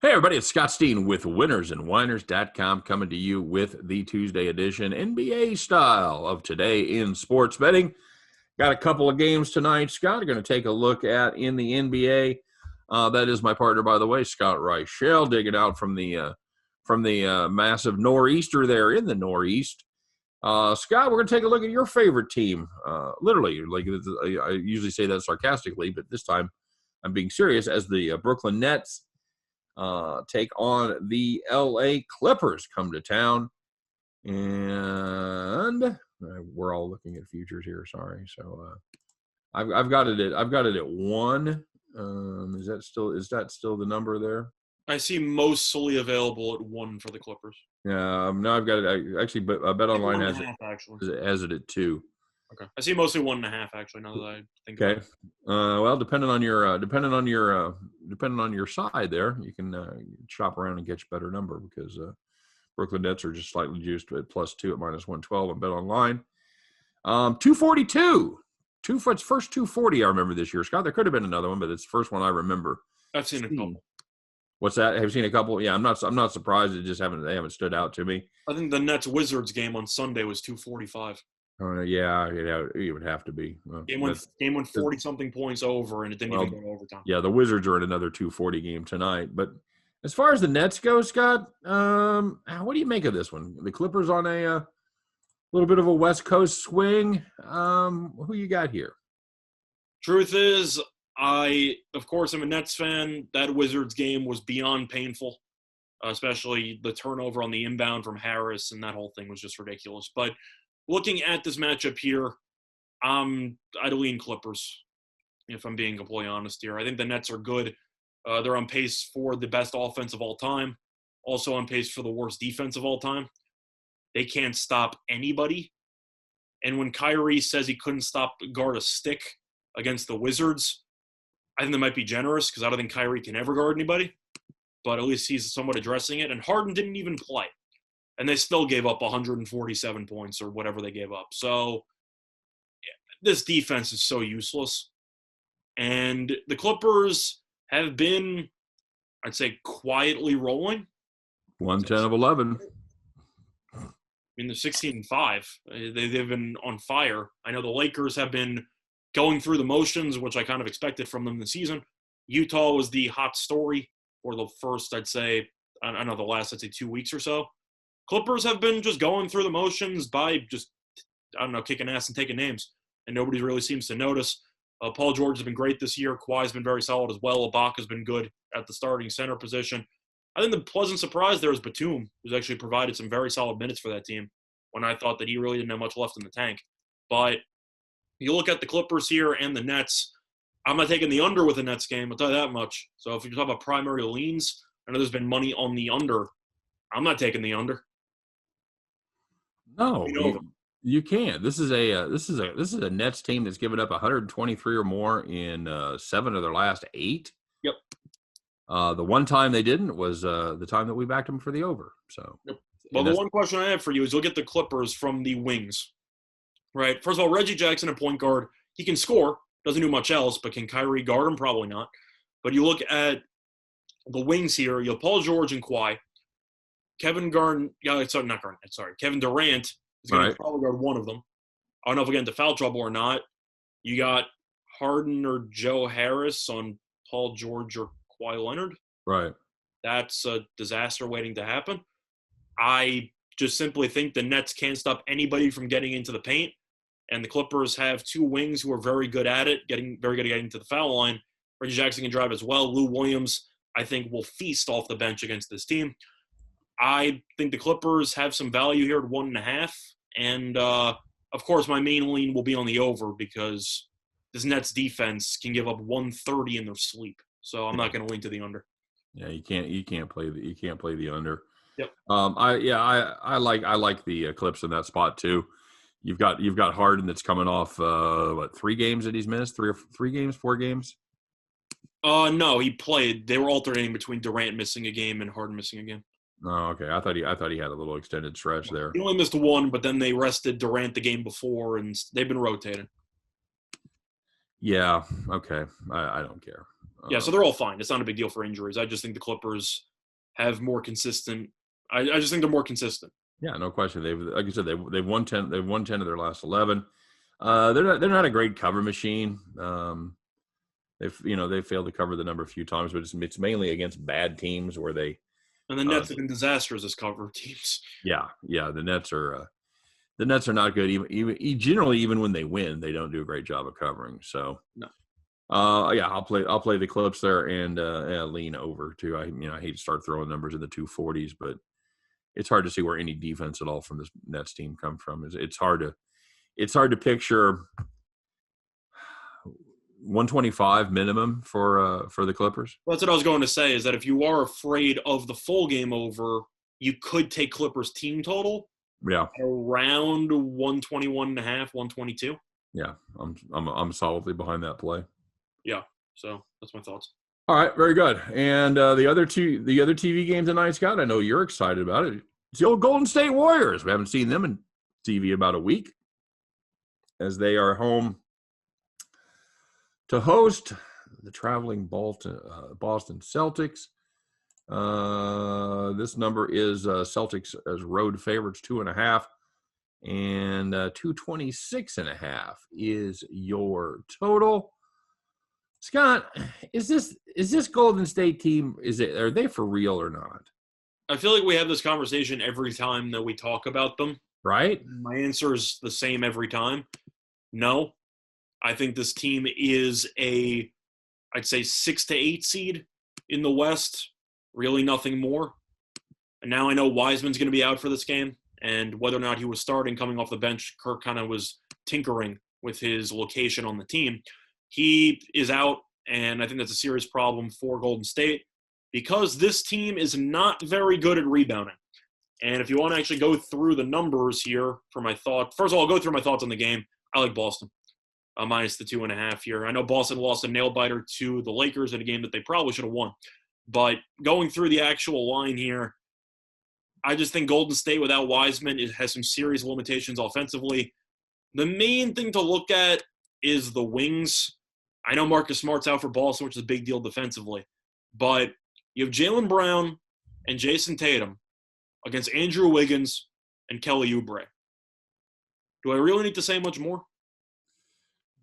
Hey, everybody, it's Scott Steen with winnersandwhiners.com coming to you with the Tuesday edition NBA style of Today in Sports Betting. Got a couple of games tonight, Scott. We're going to take a look at in the NBA. That is my partner, by the way, Scott Reichel, digging out from the massive nor'easter there in the Northeast. Scott, we're going to take a look at your favorite team. Literally, like I usually say that sarcastically, but this time I'm being serious, as the Brooklyn Nets take on the LA Clippers come to town. And we're all looking at futures here. Sorry. So I've got it at 1. Is that still the number there? I see mostly available at 1 for the Clippers. Yeah. No, I've got it. Actually, but Bet Online has it at 2. Okay. I see mostly 1.5 actually. Now that I think about it. Well, depending on your side there, you can shop around and get you a better number, because Brooklyn Nets are just slightly juiced at +2 at -112 on Bet Online. 242. It's first 240 I remember this year, Scott. There could have been another one, but it's the first one I remember. I've seen a couple. What's that? Have you seen a couple? Yeah, I'm not surprised. They haven't stood out to me. I think the Nets Wizards game on Sunday was 245. Yeah, it would have to be. Game went 40-something points over, and it didn't even go to overtime. Yeah, the Wizards are in another 240 game tonight. But as far as the Nets go, Scott, what do you make of this one? The Clippers on a little bit of a West Coast swing. Who you got here? Truth is, I, of course, am a Nets fan. That Wizards game was beyond painful, especially the turnover on the inbound from Harris, and that whole thing was just ridiculous. But looking at this matchup here, I'd lean Clippers, if I'm being completely honest here. I think the Nets are good. They're on pace for the best offense of all time, also on pace for the worst defense of all time. They can't stop anybody. And when Kyrie says he couldn't guard a stick against the Wizards, I think that might be generous, because I don't think Kyrie can ever guard anybody. But at least he's somewhat addressing it. And Harden didn't even play. And they still gave up 147 points or whatever they gave up. So this defense is so useless. And the Clippers have been, I'd say, quietly rolling. 110 of 11. I mean, they're 16-5. They've been on fire. I know the Lakers have been going through the motions, which I kind of expected from them this season. Utah was the hot story for the first, I'd say, I don't know, the last, I'd say, 2 weeks or so. Clippers have been just going through the motions by just, I don't know, kicking ass and taking names. And nobody really seems to notice. Paul George has been great this year. Kawhi's been very solid as well. Ibaka's been good at the starting center position. I think the pleasant surprise there is Batum, who's actually provided some very solid minutes for that team, when I thought that he really didn't have much left in the tank. But you look at the Clippers here and the Nets, I'm not taking the under with the Nets game, I'll tell you that much. So if you talk about primary leans, I know there's been money on the under. I'm not taking the under. No, you can't. This is a Nets team that's given up 123 or more in 7 of their last 8. Yep. The one time they didn't was the time that we backed them for the over. So, yep. Well, the one question I have for you is, you'll get the Clippers from the wings, right? First of all, Reggie Jackson, a point guard, he can score, doesn't do much else, but can Kyrie guard him? Probably not. But you look at the wings here, you have Paul George and Kawhi. Kevin Durant is going to probably guard one of them. I don't know if we get into foul trouble or not. You got Harden or Joe Harris on Paul George or Kawhi Leonard. Right. That's a disaster waiting to happen. I just simply think the Nets can't stop anybody from getting into the paint. And the Clippers have 2 wings who are very good at it, very good at getting to the foul line. Reggie Jackson can drive as well. Lou Williams, I think, will feast off the bench against this team. I think the Clippers have some value here at 1.5. And, of course, my main lean will be on the over, because this Nets defense can give up 130 in their sleep. So I'm not going to lean to the under. Yeah, you can't play the under. Yep. I like the Clips in that spot too. You've got Harden that's coming off 3 games that he's missed, 4 games. No, he played. They were alternating between Durant missing a game and Harden missing a game. Oh, okay. I thought he had a little extended stretch there. He only missed 1, but then they rested Durant the game before, and they've been rotating. Yeah. Okay. I don't care. Yeah, so they're all fine. It's not a big deal for injuries. I just think the Clippers have more consistent. I just think they're more consistent. Yeah, no question. Like you said, they've won 10. They've won 10 of their last 11. They're not a great cover machine. They've failed to cover the number a few times, but it's mainly against bad teams where they. And the Nets have been disastrous as cover teams. Yeah. The Nets are not good. Even generally, even when they win, they don't do a great job of covering. So no. I'll play the Clips there and lean over too. I hate to start throwing numbers in the 240s, but it's hard to see where any defense at all from this Nets team come from. It's hard to picture 125 minimum for the Clippers. Well, that's what I was going to say, is that if you are afraid of the full game over, you could take Clippers team total. Yeah. Around 121.5, 122. Yeah. I'm solidly behind that play. Yeah. So that's my thoughts. All right, very good. And the other TV game tonight, Scott, I know you're excited about it. It's the old Golden State Warriors. We haven't seen them in TV about a week, as they are home to host the traveling Boston Celtics. This number is Celtics as road favorites 2.5, and 226.5 is your total. Scott, is this Golden State team, are they for real or not? I feel like we have this conversation every time that we talk about them. Right? My answer is the same every time. No. I think this team is I'd say 6 to 8 seed in the West. Really nothing more. And now I know Wiseman's going to be out for this game, and whether or not he was starting coming off the bench, Kirk kind of was tinkering with his location on the team. He is out, and I think that's a serious problem for Golden State because this team is not very good at rebounding. And if you want to actually go through the numbers here for my thought, first of all, I'll go through my thoughts on the game. I like Boston, minus the 2.5 here. I know Boston lost a nail-biter to the Lakers in a game that they probably should have won. But going through the actual line here, I just think Golden State without Wiseman has some serious limitations offensively. The main thing to look at is the wings. I know Marcus Smart's out for Boston, which is a big deal defensively. But you have Jaylen Brown and Jason Tatum against Andrew Wiggins and Kelly Oubre. Do I really need to say much more?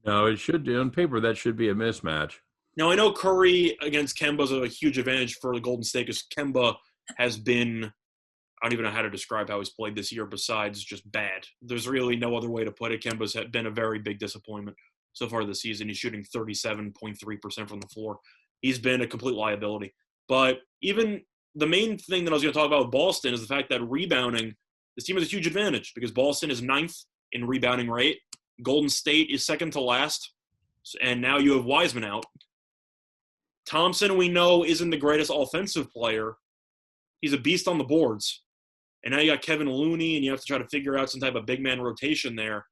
No, it should do. On paper, that should be a mismatch. Now, I know Curry against Kemba is a huge advantage for the Golden State because Kemba has been – I don't even know how to describe how he's played this year besides just bad. There's really no other way to put it. Kemba's been a very big disappointment so far this season. He's shooting 37.3% from the floor. He's been a complete liability. But even the main thing that I was going to talk about with Boston is the fact that rebounding, this team has a huge advantage because Boston is 9th in rebounding rate. Golden State is second to last. And now you have Wiseman out. Thompson, we know, isn't the greatest offensive player. He's a beast on the boards. And now you got Kevin Looney, and you have to try to figure out some type of big man rotation there.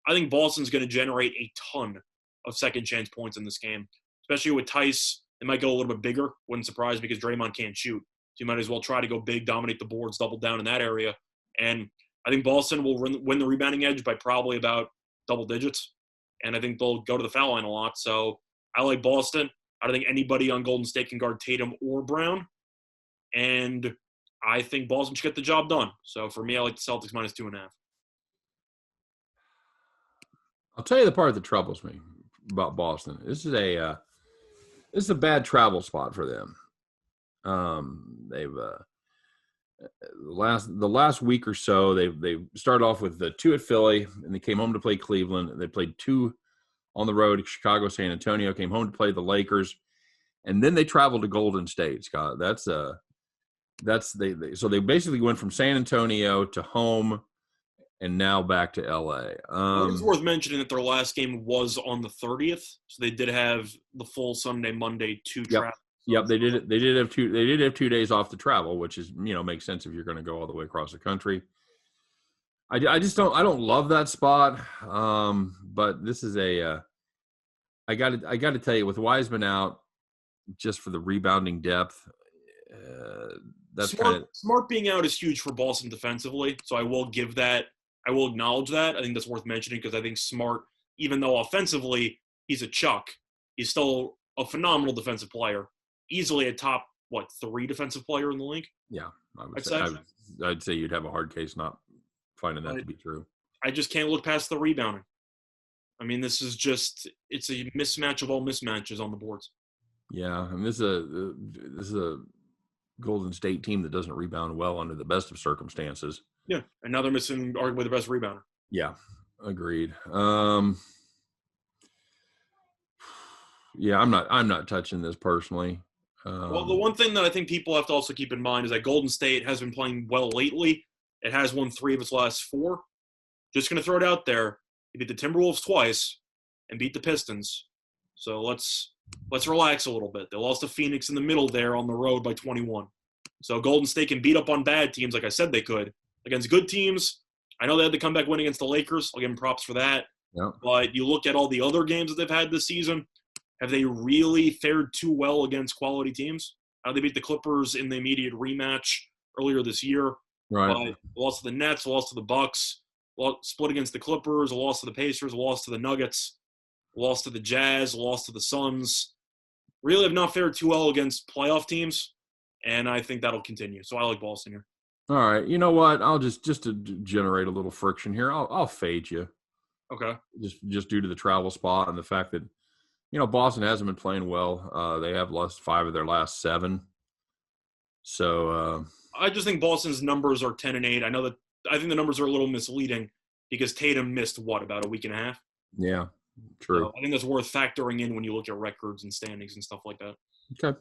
I think Boston's going to generate a ton of second-chance points in this game, especially with Tice. It might go a little bit bigger. Wouldn't surprise me because Draymond can't shoot. So you might as well try to go big, dominate the boards, double down in that area. And I think Boston will win the rebounding edge by probably about double digits. And I think they'll go to the foul line a lot. So I like Boston. I don't think anybody on Golden State can guard Tatum or Brown. And I think Boston should get the job done. So for me, I like the Celtics minus 2.5. I'll tell you the part that troubles me about Boston. This is a bad travel spot for them. They've the last week or so they started off with the 2 at Philly, and they came home to play Cleveland. They played 2 on the road, Chicago, San Antonio. Came home to play the Lakers, and then they traveled to Golden State. Scott, so they basically went from San Antonio to home, and now back to LA. It's worth mentioning that their last game was on the 30th, so they did have the full Sunday, Monday to travel. Yep, they did. They did have 2 days off to travel, which is makes sense if you're going to go all the way across the country. I just don't love that spot. But this is I got to tell you, with Wiseman out, just for the rebounding depth, that's Smart being out is huge for Boston defensively. So I will acknowledge that. I think that's worth mentioning because I think Smart, even though offensively he's a chuck, he's still a phenomenal defensive player. Easily a top 3 defensive player in the league. Yeah, I would I'd say, say. I'd say you'd have a hard case not finding that But to be true. I just can't look past the rebounding. I mean, this is just it's a mismatch of all mismatches on the boards. Yeah, and this is a Golden State team that doesn't rebound well under the best of circumstances. Yeah, another missing arguably the best rebounder. Yeah, agreed. Yeah, I'm not touching this personally. Well, the one thing that I think people have to also keep in mind is that Golden State has been playing well lately. It has won 3 of its last 4. Just going to throw it out there. It beat the Timberwolves twice and beat the Pistons. So let's relax a little bit. They lost to Phoenix in the middle there on the road by 21. So Golden State can beat up on bad teams like I said they could. Against good teams, I know they had the comeback win against the Lakers. I'll give them props for that. Yeah. But you look at all the other games that they've had this season, have they really fared too well against quality teams? They beat the Clippers in the immediate rematch earlier this year. Right. But lost to the Nets, lost to the Bucks, split against the Clippers, lost to the Pacers, lost to the Nuggets, lost to the Jazz, lost to the Suns. Really have not fared too well against playoff teams, and I think that'll continue. So I like Boston here. All right. You know what? I'll just to generate a little friction here. I'll fade you. Okay. Just due to the travel spot and the fact that Boston hasn't been playing well. They have lost 5 of their last 7. So I just think Boston's numbers are 10-8. I think the numbers are a little misleading because Tatum missed about a week and a half. Yeah, true. So I think that's worth factoring in when you look at records and standings and stuff like that. Okay.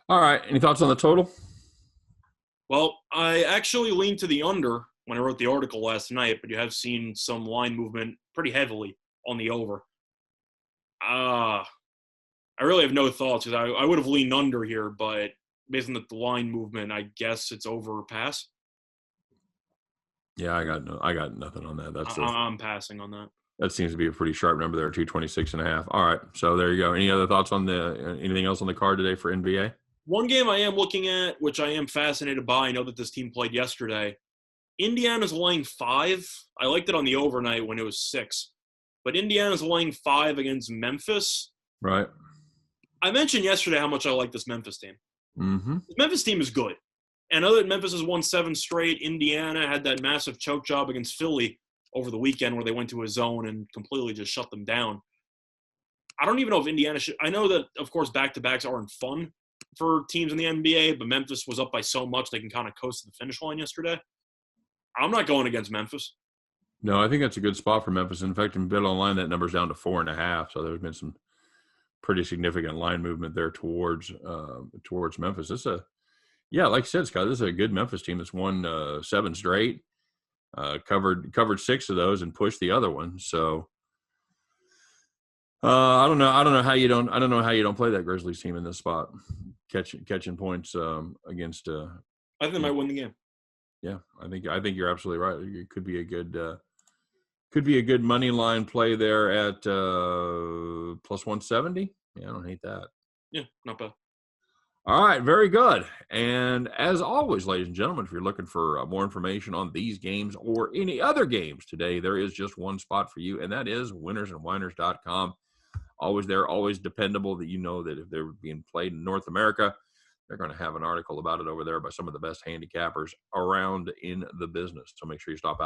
All right. Any thoughts on the total? Well, I actually leaned to the under when I wrote the article last night, but you have seen some line movement pretty heavily on the over. I really have no thoughts because I would have leaned under here, but based on the line movement, I guess it's over pass. Yeah, I got nothing on that. I'm passing on that. That seems to be a pretty sharp number there, 226.5. All right, so there you go. Any other thoughts on anything else on the card today for NBA? One game I am looking at, which I am fascinated by. I know that this team played yesterday. Indiana's laying 5. I liked it on the overnight when it was 6, but Indiana's laying 5 against Memphis. Right. I mentioned yesterday how much I like this Memphis team. Mm-hmm. The Memphis team is good. And I know that Memphis has won 7 straight. Indiana had that massive choke job against Philly over the weekend where they went to a zone and completely just shut them down. I don't even know if Indiana should – I know that, of course, back-to-backs aren't fun for teams in the NBA, but Memphis was up by so much they can kind of coast to the finish line yesterday. I'm not going against Memphis. No, I think that's a good spot for Memphis. In fact, in Bet Online, that number's down to 4.5, so there's been some pretty significant line movement there towards Memphis. Like you said, Scott, this is a good Memphis team that's won 7 straight, covered 6 of those and pushed the other one. So I don't know how you don't play that Grizzlies team in this spot, catching points against. I think they might win the game. Yeah, I think you're absolutely right. It could be a good money line play there at plus 170. Yeah, I don't hate that. Yeah, not bad. All right, very good. And as always, ladies and gentlemen, if you're looking for more information on these games or any other games today, there is just one spot for you, and that is winnersandwhiners.com. Always there, always dependable that that if they're being played in North America, they're going to have an article about it over there by some of the best handicappers around in the business. So make sure you stop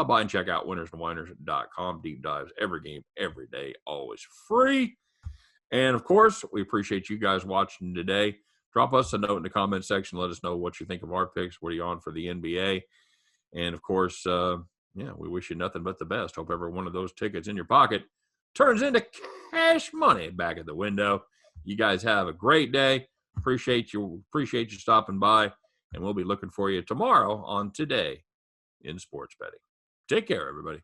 by and check out winnersandwhiners.com. Deep dives every game, every day, always free. And, of course, we appreciate you guys watching today. Drop us a note in the comment section. Let us know what you think of our picks. What are you on for the NBA? And, of course, we wish you nothing but the best. Hope every one of those tickets in your pocket turns into cash money back at the window. You guys have a great day. Appreciate you stopping by. And we'll be looking for you tomorrow on Today in Sports Betting. Take care, everybody.